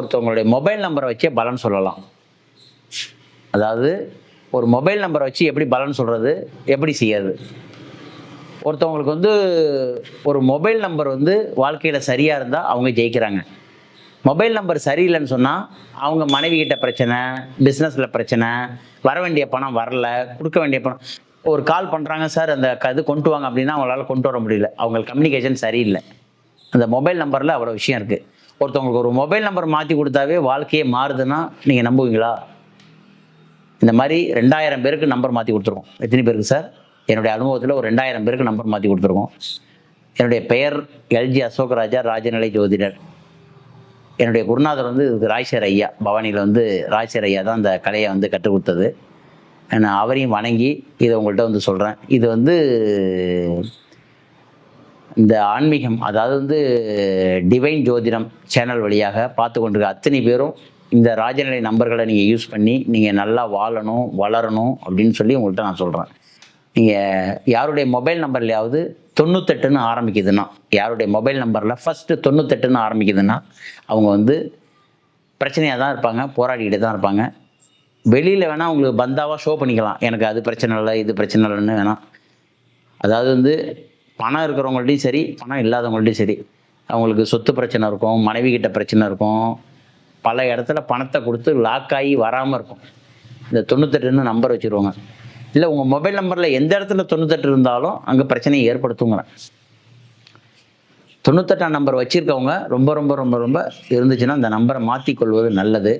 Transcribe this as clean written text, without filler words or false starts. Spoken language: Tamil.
ஒருத்தவங்களுடைய மொபைல் நம்பரை வச்சே பலன் சொல்லலாம். அதாவது ஒரு மொபைல் நம்பரை வச்சு எப்படி பலன் சொல்றது, எப்படி செய்யாது? ஒருத்தவங்களுக்கு வந்து ஒரு மொபைல் நம்பர் வந்து வாழ்க்கையில சரியா இருந்தா அவங்க ஜெயிக்கிறாங்க. மொபைல் நம்பர் சரியில்லைன்னு சொன்னா, அவங்க மனைவி கிட்ட பிரச்சனை, பிசினஸ்ல பிரச்சனை, வர வேண்டிய பணம் வரல, குடுக்க வேண்டிய பணம் ஒரு கால் பண்றாங்க சார் அந்த இது கொண்டு வாங்க அப்படின்னா அவங்களால கொண்டு வர முடியல. அவங்க கம்யூனிகேஷன் சரியில்ல. அந்த மொபைல் நம்பர்ல அவ்வளோ விஷயம் இருக்கு. ஒருத்தவங்களுக்கு ஒரு மொபைல் நம்பர் மாத்தி குடுத்தாவே வாழ்க்கையே மாறுதுன்னா, நீங்க நம்புவீங்களா? இந்த மாரி 2000 பேருக்கு நம்பர் மாத்தி குடுத்துருக்கோம். எத்தனை பேருக்கு சார்? என்னுடைய அனுபவத்துல ஒரு 2000 பேருக்கு நம்பர் மாத்தி குடுத்துருக்கோம். என்னுடைய பெயர் எல்ஜி அசோகராஜா, ராஜநிலை ஜோதிடர். என்னுடைய குருநாதர் வந்து ராஜ்சேகர் ஐயா. பவானியில வந்து ராஜ்சேகர் ஐயா தான் அந்த கலைய வந்து கற்றுக் குடுத்தது. நான் அவரையும் வணங்கி இத உங்கள்ட்ட வந்து சொல்றேன். இது வந்து இந்த ஆன்மீகம், அதாவது வந்து டிவைன் ஜோதிடம் சேனல் வழியாக பார்த்து கொண்டிருக்க அத்தனை பேரும் இந்த ராஜநிலை நம்பர்கள நீங்க யூஸ் பண்ணி, நீங்க நல்லா வாழணும், வளரணும் அப்படின்னு சொல்லி உங்கள்ட்ட நான் சொல்றேன். நீங்க யாருடைய மொபைல் நம்பர்லயாவது 98ன்னு ஆரம்பிக்குதுன்னா, யாருடைய மொபைல் நம்பர்ல ஃபர்ஸ்ட் 98ன்னு ஆரம்பிக்குதுன்னா, அவங்க வந்து பிரச்சனையா தான் இருப்பாங்க, போராடிக்கிட்டு தான் இருப்பாங்க. வெளியில வேணா உங்களுக்கு பந்தாவா ஷோ பண்ணிக்கலாம். எனக்கு அது பிரச்சனை இல்ல, இது பிரச்சனை இல்லன்னு வேணாம். அதாவது வந்து பணம் இருக்கிறவங்கள்ட்டயும் சரி, பணம் இல்லாதவங்கள்ட்டயும் சரி, அவங்களுக்கு சொத்து பிரச்சனை இருக்கும், மனைவி கிட்ட பிரச்சனை இருக்கும். பல இடத்துல பணத்த குடுத்து லாக் ஆகி வராம இருக்கும். இந்த 98ன்னு நம்பர் வச்சுருவாங்க. இல்ல உங்க மொபைல் நம்பர்ல எந்த இடத்துல 98 இருந்தாலும் அங்க பிரச்சனைய ஏற்படுத்துங்கிறேன். 98ஆம் நம்பர் வச்சிருக்கவங்க ரொம்ப ரொம்ப ரொம்ப ரொம்ப இருந்துச்சுன்னா, அந்த நம்பர மாத்திக் கொள்வது நல்லது.